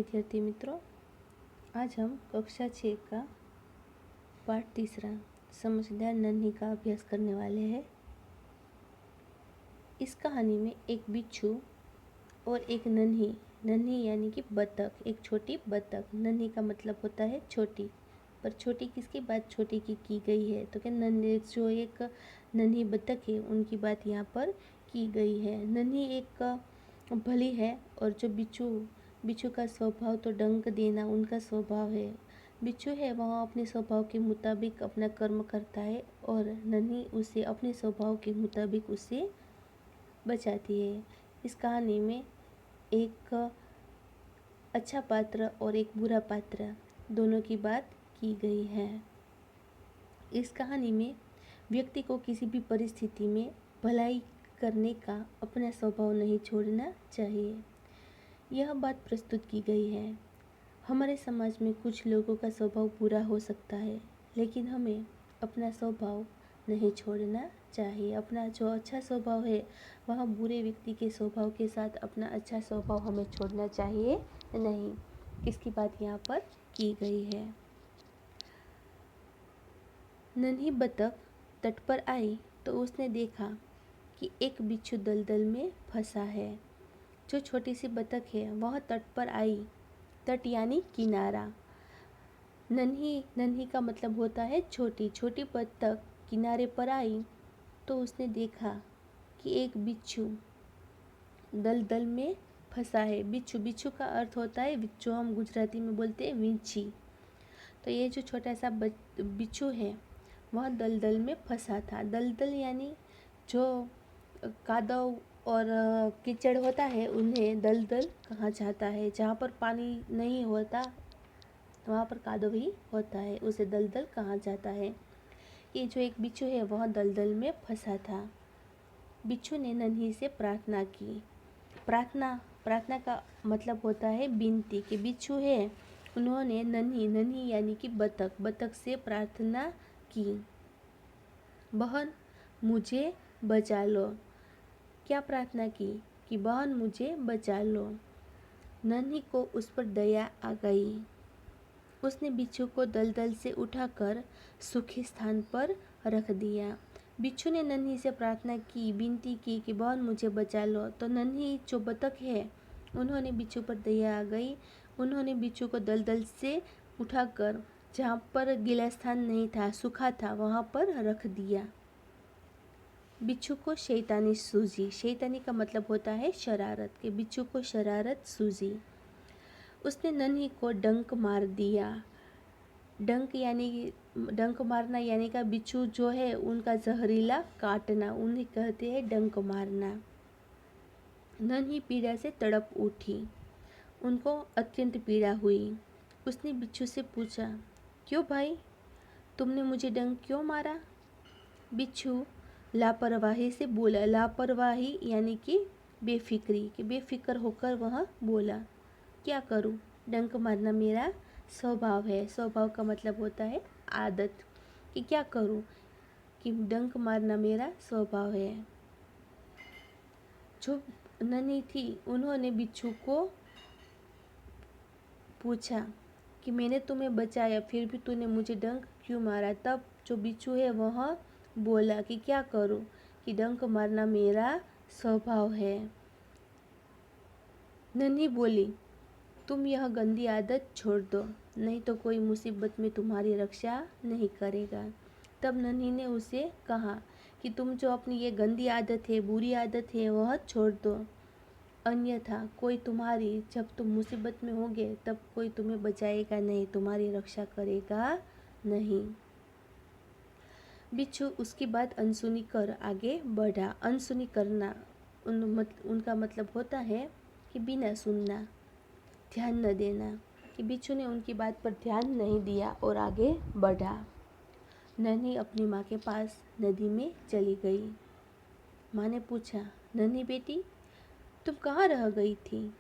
विद्यार्थी मित्रों, आज हम कक्षा 6 का पाठ तीसरा समझदार नन्ही का अभ्यास करने वाले हैं। इस कहानी में एक बिच्छू और एक नन्ही यानी कि बतख, एक छोटी बतख। नन्ही का मतलब होता है छोटी, पर छोटी किसकी बात छोटी की गई है, तो क्या नन्ही जो एक नन्ही बतख है उनकी बात यहाँ पर की गई है। नन्ही एक भली है और जो बिच्छू का स्वभाव तो डंक देना उनका स्वभाव है। बिच्छू है वह अपने स्वभाव के मुताबिक अपना कर्म करता है और नन्ही उसे अपने स्वभाव के मुताबिक उसे बचाती है। इस कहानी में एक अच्छा पात्र और एक बुरा पात्र दोनों की बात की गई है। इस कहानी में व्यक्ति को किसी भी परिस्थिति में भलाई करने का अपना स्वभाव नहीं छोड़ना चाहिए। यह बात प्रस्तुत की गई है। हमारे समाज में कुछ लोगों का स्वभाव बुरा हो सकता है, लेकिन हमें अपना स्वभाव नहीं छोड़ना चाहिए। अपना जो अच्छा स्वभाव है वह बुरे व्यक्ति के स्वभाव के साथ अपना अच्छा स्वभाव हमें छोड़ना चाहिए नहीं। इसकी बात यहाँ पर की गई है। नन्ही बतख तट पर आई तो उसने देखा कि एक बिच्छू दलदल में फंसा है। जो छोटी सी बतख है वह तट पर आई। तट यानी किनारा। नन्ही का मतलब होता है छोटी। छोटी बतख किनारे पर आई तो उसने देखा कि एक बिच्छू दलदल में फंसा है। बिच्छू का अर्थ होता है, जो हम गुजराती में बोलते हैं वींची। तो ये जो छोटा सा बिच्छू है वह दलदल में फंसा था। दलदल यानी जो कादव और कीचड़ होता है उन्हें दलदल कहा जाता है। जहाँ पर पानी नहीं होता वहाँ पर कादव ही होता है, उसे दलदल कहा जाता है। ये जो एक बिच्छू है वह दलदल में फंसा था। बिच्छू ने नन्ही से प्रार्थना की। प्रार्थना का मतलब होता है विनती। कि बिच्छू है उन्होंने नन्ही यानी कि बतख से प्रार्थना की, बहन मुझे बचा लो। क्या प्रार्थना की? कि बहन मुझे बचा लो। नन्ही को उस पर दया आ गई। उसने बिच्छू को दलदल से उठाकर सूखे स्थान पर रख दिया। बिच्छू ने नन्ही से प्रार्थना की, विनती की कि बहन मुझे बचा लो। तो नन्ही जो बतख है उन्होंने बिच्छू पर दया आ गई। उन्होंने बिच्छू को दलदल से उठाकर जहाँ पर गीला स्थान नहीं था, सूखा था, वहाँ पर रख दिया। बिच्छू को शैतानी सूझी। शैतानी का मतलब होता है शरारत। के बिच्छू को शरारत सूझी। उसने नन्ही को डंक मार दिया। डंक मारना यानी का बिच्छू जो है उनका जहरीला काटना, उन्हें कहते हैं डंक मारना। नन्ही पीड़ा से तड़प उठी। उनको अत्यंत पीड़ा हुई। उसने बिच्छू से पूछा, क्यों भाई, तुमने मुझे डंक क्यों मारा? बिच्छू लापरवाही से बोला। लापरवाही यानी कि बेफिक्री। कि बेफिक्र होकर वह बोला, क्या करूं, डंक मारना मेरा स्वभाव है। स्वभाव का मतलब होता है आदत। कि क्या करूं, कि डंक मारना मेरा स्वभाव है। जो नन्ही थी उन्होंने बिच्छू को पूछा कि मैंने तुम्हें बचाया फिर भी तूने मुझे डंक क्यों मारा? तब जो बिच्छू है वह बोला कि क्या करूं, कि डंक मारना मेरा स्वभाव है। नन्ही बोली, तुम यह गंदी आदत छोड़ दो, नहीं तो कोई मुसीबत में तुम्हारी रक्षा नहीं करेगा। तब नन्ही ने उसे कहा कि तुम जो अपनी ये गंदी आदत है, बुरी आदत है, वह छोड़ दो, अन्यथा कोई तुम्हारी, जब तुम मुसीबत में होगे तब कोई तुम्हें बचाएगा नहीं, तुम्हारी रक्षा करेगा नहीं। बिच्छू उसकी बात अनसुनी कर आगे बढ़ा। अनसुनी करना उनका मतलब होता है कि बिना सुनना, ध्यान न देना। कि बिच्छू ने उनकी बात पर ध्यान नहीं दिया और आगे बढ़ा। नन्ही अपनी माँ के पास नदी में चली गई। माँ ने पूछा, नन्ही बेटी तुम कहाँ रह गई थी?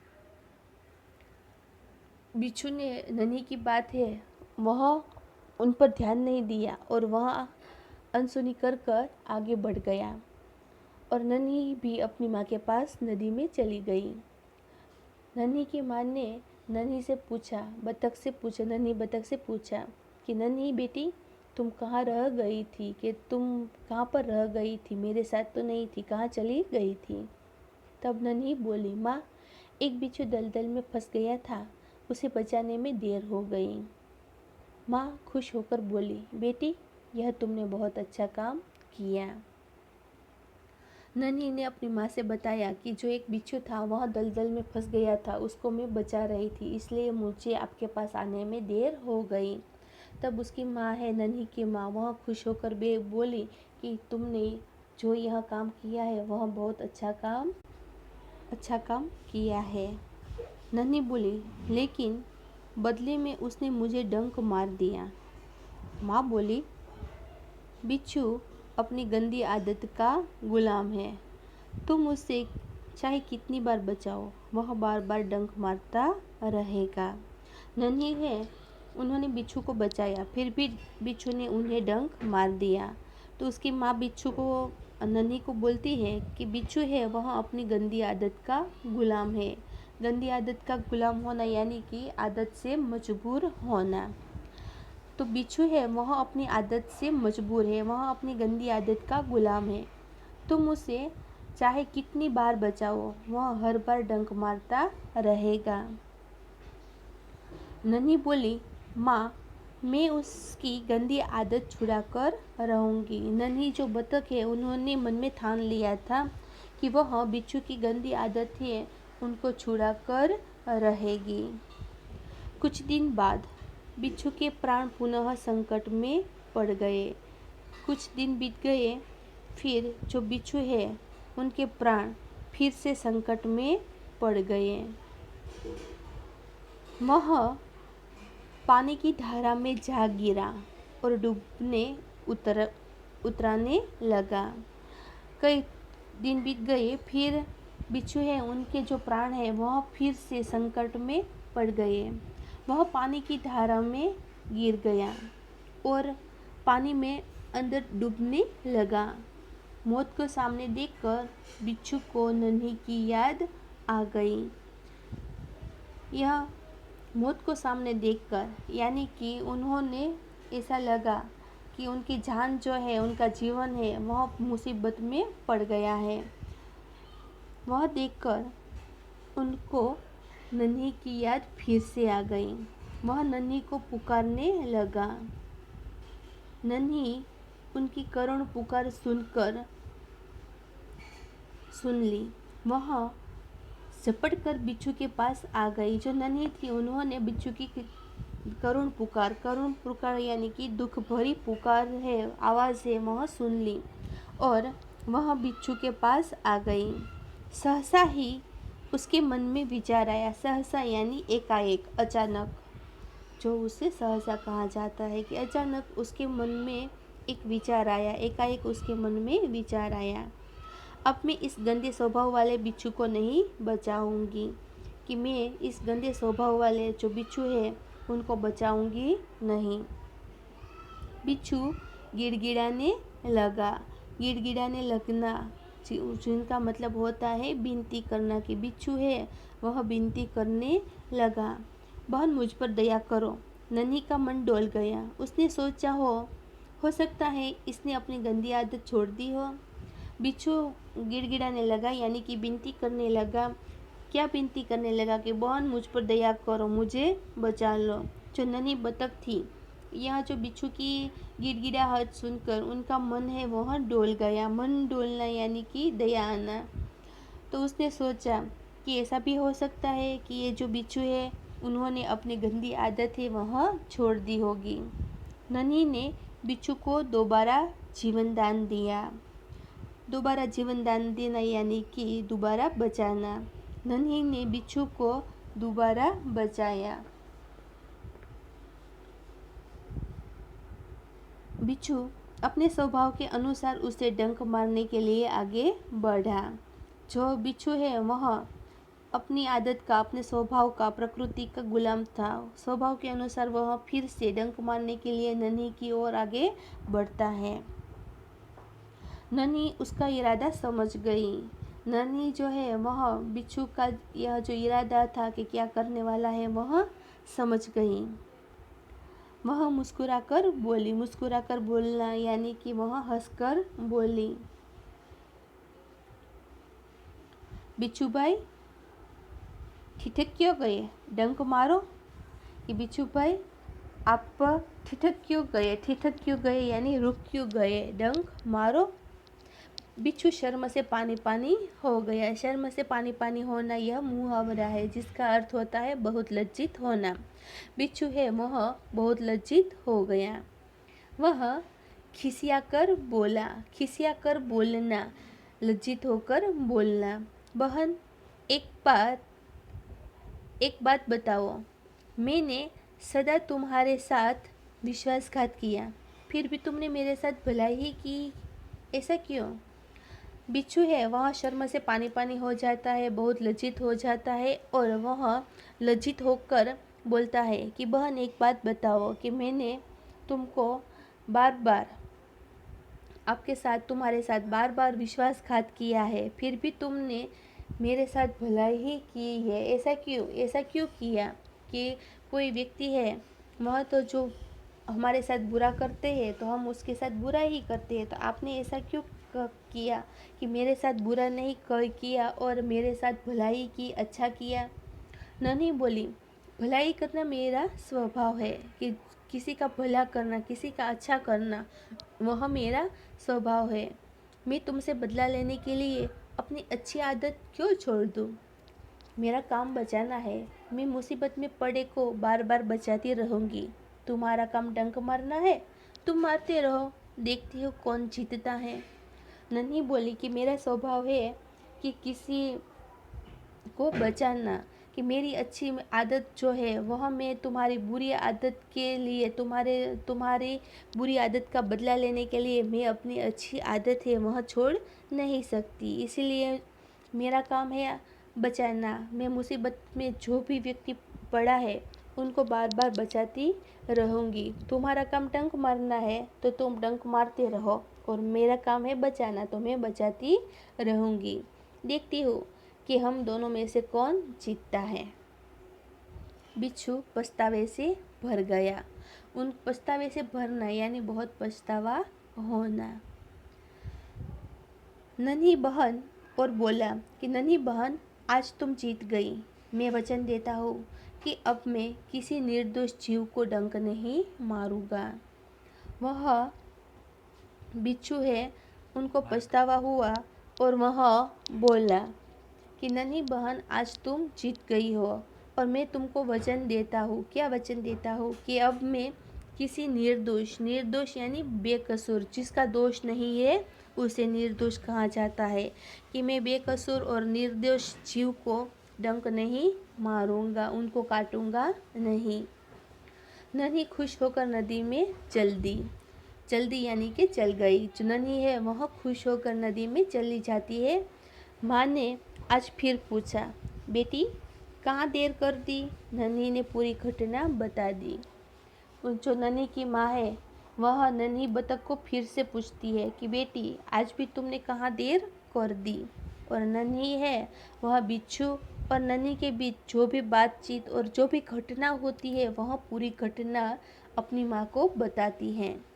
बिच्छू ने नन्ही की बात है वह उन पर ध्यान नहीं दिया और वह अनसुनी कर आगे बढ़ गया। और नन्ही भी अपनी माँ के पास नदी में चली गई। नन्ही की माँ ने नन्ही बतख से पूछा कि नन्ही बेटी, तुम कहाँ रह गई थी, कि तुम कहाँ पर रह गई थी, मेरे साथ तो नहीं थी, कहाँ चली गई थी। तब नन्ही बोली, माँ, एक बिच्छू दलदल में फंस गया था, उसे बचाने में देर हो गई। माँ खुश होकर बोली, बेटी, यह तुमने बहुत अच्छा काम किया। नन्ही ने अपनी माँ से बताया कि जो एक बिच्छू था वह दलदल में फंस गया था, उसको मैं बचा रही थी, इसलिए मुझे आपके पास आने में देर हो गई। तब उसकी माँ है, नन्ही की माँ, वह खुश होकर बोली कि तुमने जो यह काम किया है वह बहुत अच्छा काम किया है। नन्ही बोली, लेकिन बदले में उसने मुझे डंक मार दिया। माँ बोली, बिच्छू अपनी गंदी आदत का गुलाम है, तुम उससे चाहे कितनी बार बचाओ, वह बार बार डंक मारता रहेगा। नन्ही है, उन्होंने बिच्छू को बचाया, फिर भी बिच्छू ने उन्हें डंक मार दिया। तो उसकी माँ नन्ही को बोलती है कि बिच्छू है वह अपनी गंदी आदत का गुलाम है। गंदी आदत का गुलाम होना यानी कि आदत से मजबूर होना। तो बिच्छू है वह अपनी आदत से मजबूर है, वह अपनी गंदी आदत का गुलाम है, तुम उसे चाहे कितनी बार बचाओ, वह हर बार डंक मारता रहेगा। नन्ही बोली, माँ, मैं उसकी गंदी आदत छुड़ा कर रहूँगी। नन्ही जो बतख है उन्होंने मन में ठान लिया था कि वह बिच्छू की गंदी आदत है उनको छुड़ा कर रहेगी। कुछ दिन बाद बिच्छू के प्राण पुनः संकट में पड़ गए। कुछ दिन बीत गए, फिर जो बिच्छू है उनके प्राण फिर से संकट में पड़ गए। वह पानी की धारा में जा गिरा और उतराने लगा। कई दिन बीत गए, फिर बिच्छू है उनके जो प्राण है वह फिर से संकट में पड़ गए। वह पानी की धारा में गिर गया और पानी में अंदर डूबने लगा। मौत को सामने देखकर बिच्छू को नन्ही की याद आ गई। यह मौत को सामने देखकर यानी कि उन्होंने ऐसा लगा कि उनकी जान जो है, उनका जीवन है, वह मुसीबत में पड़ गया है। वह देखकर उनको नन्ही की याद फिर से आ गई। वह नन्ही को पुकारने लगा। नन्ही उनकी करुण पुकार सुन ली। वह झपट कर बिच्छू के पास आ गई। जो नन्ही थी उन्होंने बिच्छू की करुण पुकार यानी कि दुख भरी पुकार है, आवाज़ है, वह सुन ली और वह बिच्छू के पास आ गई। सहसा ही उसके मन में विचार आया। सहसा यानी एकाएक, अचानक, जो उसे सहसा कहा जाता है कि अचानक उसके मन में एक विचार आया, एकाएक उसके मन में विचार आया। अब मैं इस गंदे स्वभाव वाले बिच्छू को नहीं बचाऊंगी, कि मैं इस गंदे स्वभाव वाले जो बिच्छू है उनको बचाऊंगी नहीं। बिच्छू गिड़गिड़ाने लगना जिनका मतलब होता है विनती करना, कि बिच्छू है वह विनती करने लगा, बहन मुझ पर दया करो। नन्ही का मन डोल गया। उसने सोचा हो सकता है इसने अपनी गंदी आदत छोड़ दी हो। बिच्छू गिड़गिड़ाने लगा यानी कि विनती करने लगा। क्या विनती करने लगा कि बहन मुझ पर दया करो, मुझे बचा लो। जो नन्ही बतख थी, यह जो बिच्छू की गिड़गिड़ाहट सुनकर उनका मन है वह डोल गया। मन डोलना यानी कि दया आना। तो उसने सोचा कि ऐसा भी हो सकता है कि ये जो बिच्छू है उन्होंने अपनी गंदी आदत है वह छोड़ दी होगी। नन्ही ने बिच्छू को दोबारा जीवन दान दिया। दोबारा जीवन दान देना यानी कि दोबारा बचाना। नन्ही ने बिच्छू को दोबारा बचाया। बिच्छू अपने स्वभाव के अनुसार उसे डंक मारने के लिए आगे बढ़ा। जो बिच्छू है वह अपनी आदत का, अपने स्वभाव का, प्रकृति का गुलाम था। स्वभाव के अनुसार वह फिर से डंक मारने के लिए नन्ही की ओर आगे बढ़ता है। नन्ही उसका इरादा समझ गई। नन्ही जो है वह बिच्छू का यह जो इरादा था कि क्या करने वाला है वह समझ गई। वह मुस्कुराकर बोली, मुस्कुराकर बोलना यानी कि वह हंसकर बोली, बिच्छू भाई ठिठक क्यों गए, डंक मारो। कि बिच्छू भाई आप ठिठक क्यों गए, ठिठक क्यों गए यानी रुक क्यों गए, डंक मारो। बिच्छू शर्म से पानी पानी हो गया। शर्म से पानी पानी होना यह मुहावरा है जिसका अर्थ होता है बहुत लज्जित होना। बिच्छू है वह बहुत लज्जित हो गया। वह खिसियाकर बोला, खिसियाकर बोलना, लज्जित होकर बोलना। बहन एक बात बताओ, मैंने सदा तुम्हारे साथ विश्वासघात किया, फिर भी तुमने मेरे साथ भलाई ही की, ऐसा क्यों। बिच्छू है वह शर्म से पानी पानी हो जाता है, बहुत लज्जित हो जाता है और वह लज्जित होकर बोलता है कि बहन एक बात बताओ कि मैंने तुमको बार बार तुम्हारे साथ बार बार विश्वासघात किया है, फिर भी तुमने मेरे साथ भलाई ही की है, ऐसा क्यों किया। कि कोई व्यक्ति है वह तो जो हमारे साथ बुरा करते हैं तो हम उसके साथ बुरा ही करते हैं, तो आपने ऐसा क्यों किया कि मेरे साथ बुरा नहीं किया और मेरे साथ भलाई की, अच्छा किया। नन्ही बोली, भलाई करना मेरा स्वभाव है, कि किसी का भला करना, किसी का अच्छा करना वह मेरा स्वभाव है। मैं तुमसे बदला लेने के लिए अपनी अच्छी आदत क्यों छोड़ दूँ। मेरा काम बचाना है, मैं मुसीबत में पड़े को बार बार बचाती रहूँगी। तुम्हारा काम डंक मारना है, तुम मारते रहो, देखती हो कौन जीतता है। नन्ही बोली कि मेरा स्वभाव है कि किसी को बचाना, कि मेरी अच्छी आदत जो है वह मैं तुम्हारी बुरी आदत के लिए, तुम्हारी बुरी आदत का बदला लेने के लिए मैं अपनी अच्छी आदत है वह छोड़ नहीं सकती, इसीलिए मेरा काम है बचाना। मैं मुसीबत में जो भी व्यक्ति पड़ा है उनको बार बार बचाती रहूँगी। तुम्हारा काम डंक मारना है तो तुम डंक मारते रहो और मेरा काम है बचाना, तो मैं बचाती रहूँगी। देखती हूँ कि हम दोनों में से कौन जीतता है। बिच्छू पछतावे से भर गया। उन पछतावे से भरना यानी बहुत पछतावा होना। नन्ही बहन और बोला कि नन्ही बहन आज तुम जीत गई। मैं वचन देता हूँ कि अब मैं किसी निर्दोष जीव को डंक नहीं मारूंगा। वह बिच्छू है उनको पछतावा हुआ और वह बोला कि नन्ही बहन आज तुम जीत गई हो और मैं तुमको वचन देता हूँ। क्या वचन देता हूँ कि अब मैं किसी निर्दोष यानी बेकसूर, जिसका दोष नहीं है उसे निर्दोष कहा जाता है, कि मैं बेकसूर और निर्दोष जीव को डंक नहीं मारूंगा, उनको काटूंगा नहीं। नन्ही खुश होकर नदी में जल्दी यानी कि चल गई। जो नन्ही है वह खुश होकर नदी में चली जाती है। माँ ने आज फिर पूछा, बेटी कहाँ देर कर दी। नन्ही ने पूरी घटना बता दी। जो नन्ही की माँ है वह नन्ही बतख को फिर से पूछती है कि बेटी आज भी तुमने कहाँ देर कर दी। और नन्ही है वह बिच्छू और नन्ही के बीच जो भी बातचीत और जो भी घटना होती है वह पूरी घटना अपनी माँ को बताती है।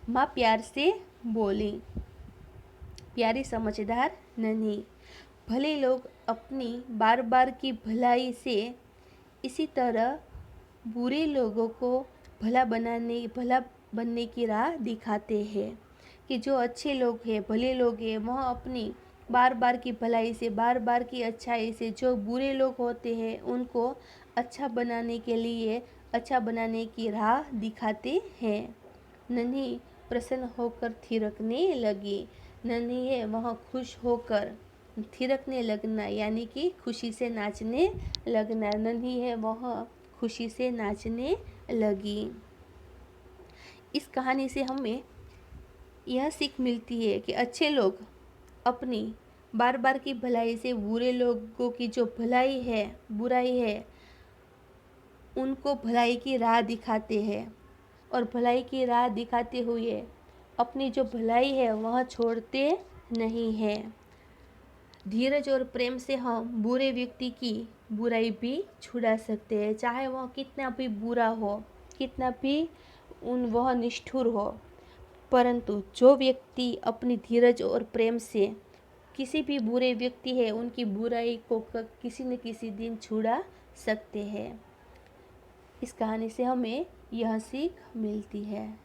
माँ प्यार से बोली, प्यारी समझदार नन्ही, भले लोग अपनी बार बार की भलाई से इसी तरह बुरे लोगों को भला बनने की राह दिखाते हैं। कि जो अच्छे लोग हैं, भले लोग हैं, वह अपनी बार बार की भलाई से, बार बार की अच्छाई से जो बुरे लोग होते हैं उनको अच्छा बनाने के लिए, अच्छा बनाने की राह दिखाते हैं। नन्ही प्रसन्न होकर थिरकने लगी। नन्ही है वह खुश होकर थिरकने लगना यानी कि खुशी से नाचने लगना। नन्ही है वह खुशी से नाचने लगी। इस कहानी से हमें यह सीख मिलती है कि अच्छे लोग अपनी बार बार की भलाई से बुरे लोगों की जो बुराई है उनको भलाई की राह दिखाते हैं और भलाई की राह दिखाते हुए अपनी जो भलाई है वह छोड़ते नहीं है। धीरज और प्रेम से हम बुरे व्यक्ति की बुराई भी छुड़ा सकते हैं, चाहे वह कितना भी बुरा हो, कितना भी वह निष्ठुर हो। परंतु जो व्यक्ति अपनी धीरज और प्रेम से किसी भी बुरे व्यक्ति है उनकी बुराई को किसी न किसी दिन छुड़ा सकते हैं। इस कहानी से हमें यह सीख मिलती है।